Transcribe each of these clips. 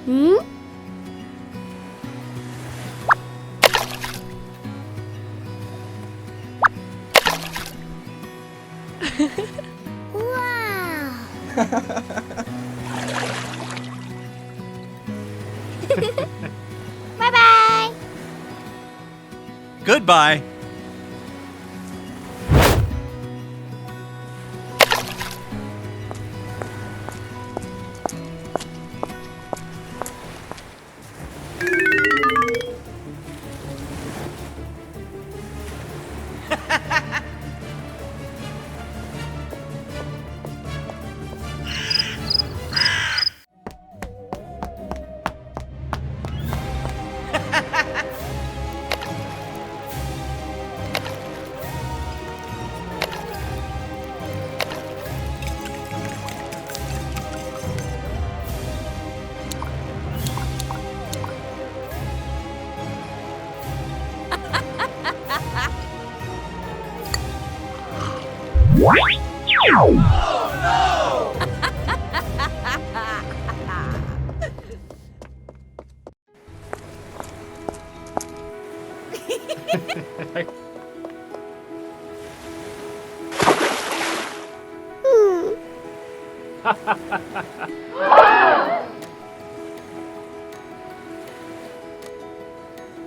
Hmm? Wow! Bye-bye! Goodbye.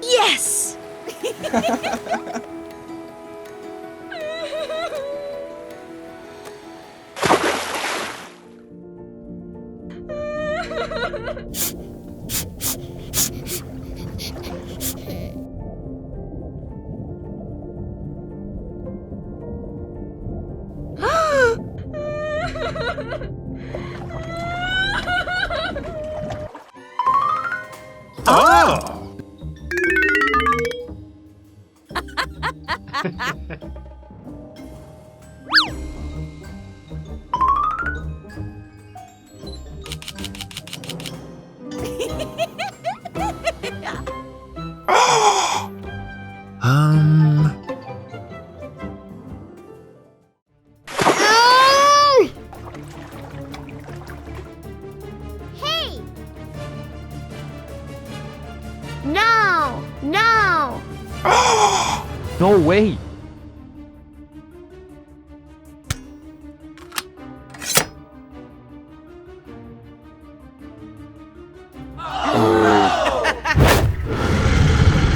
Yes! Oh! Hey! No! No! No way!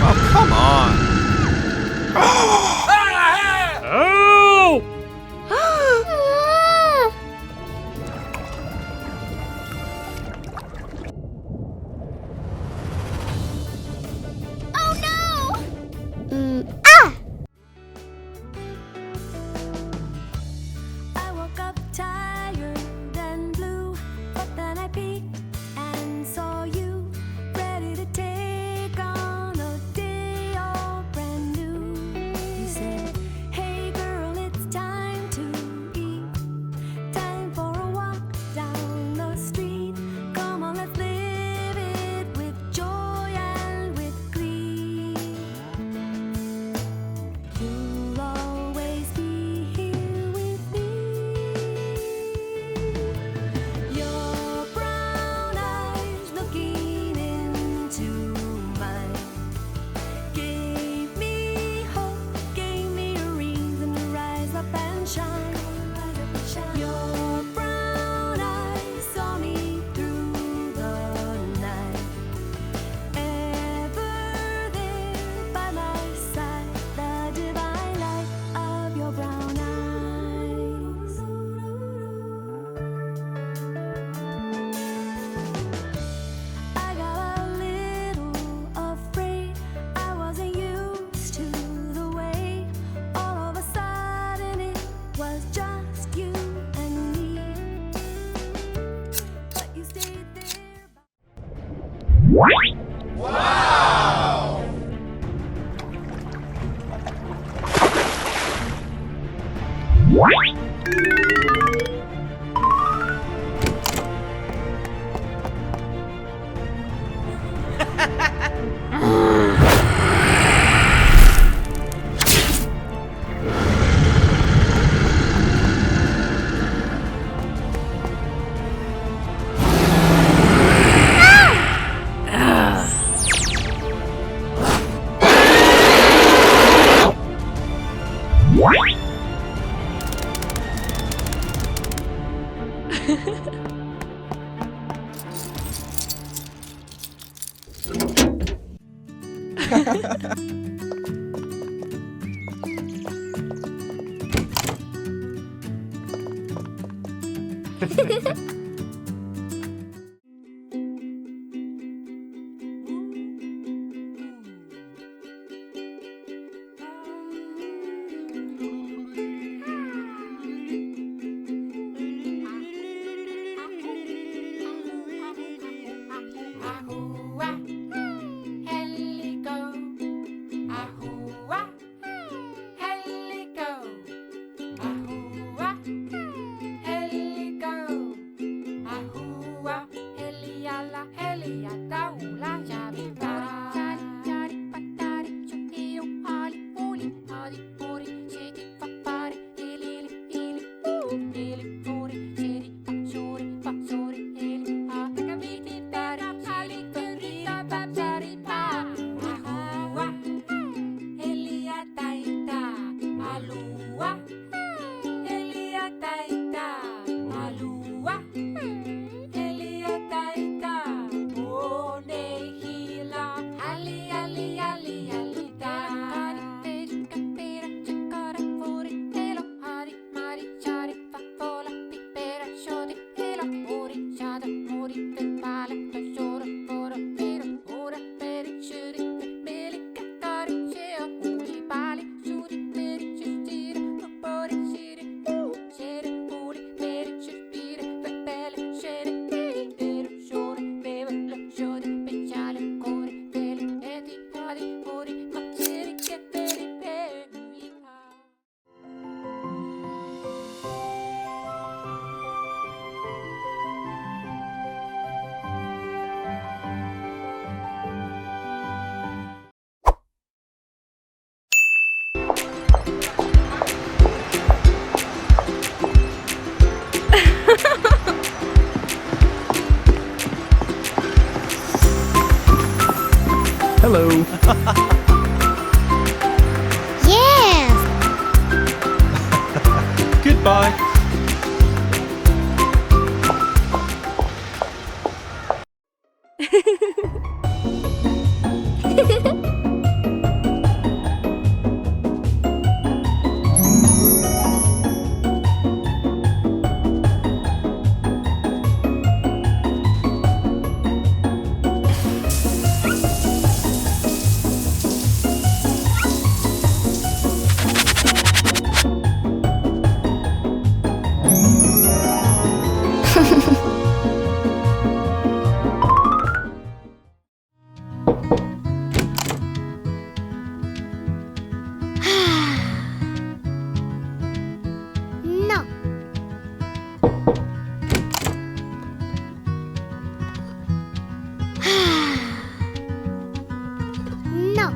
Oh, come on. Oh! Oh no! I woke up tired and blue, but then I peeked and saw you, ready to take on a day all brand new. You said, hey girl, it's time to eat, time for a walk down the street. Come on, let's live it with joy and with glee. You'll always be here with me. Your brown eyes looking into mine gave me hope, gave me a reason to rise up and shine. Your brown eyes saw me through the night, ever there by my side, the divine light of your brown eyes. I got a little afraid, I wasn't used to the way all of a sudden it was just you and me, but you stayed there. Hello. Yes. Goodbye. No. No.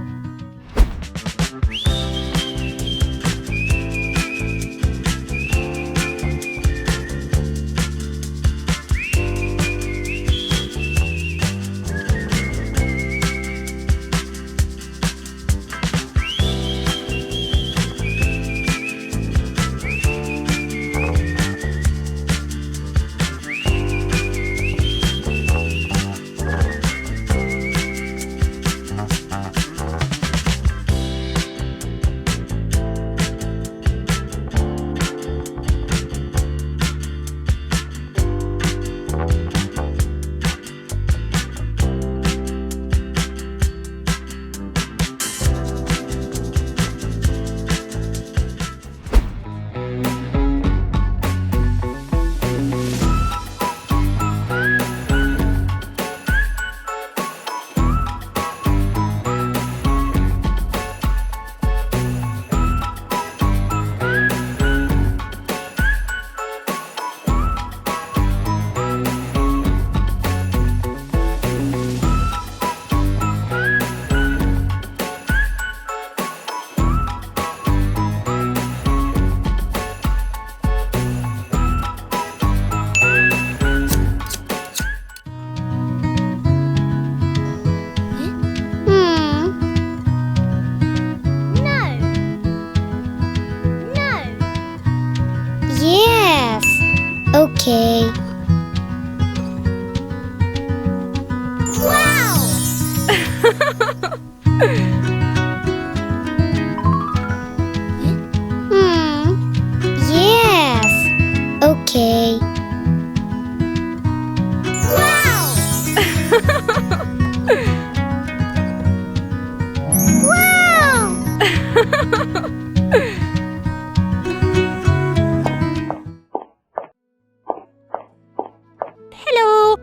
Okay. Wow! Yes. Okay. Wow! Hello.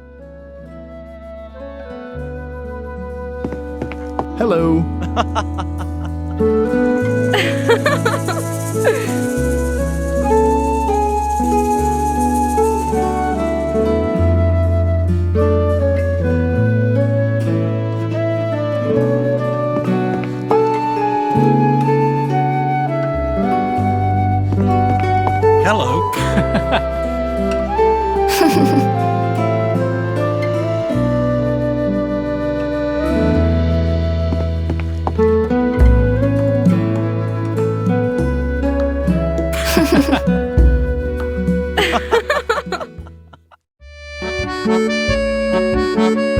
Hello. Hello.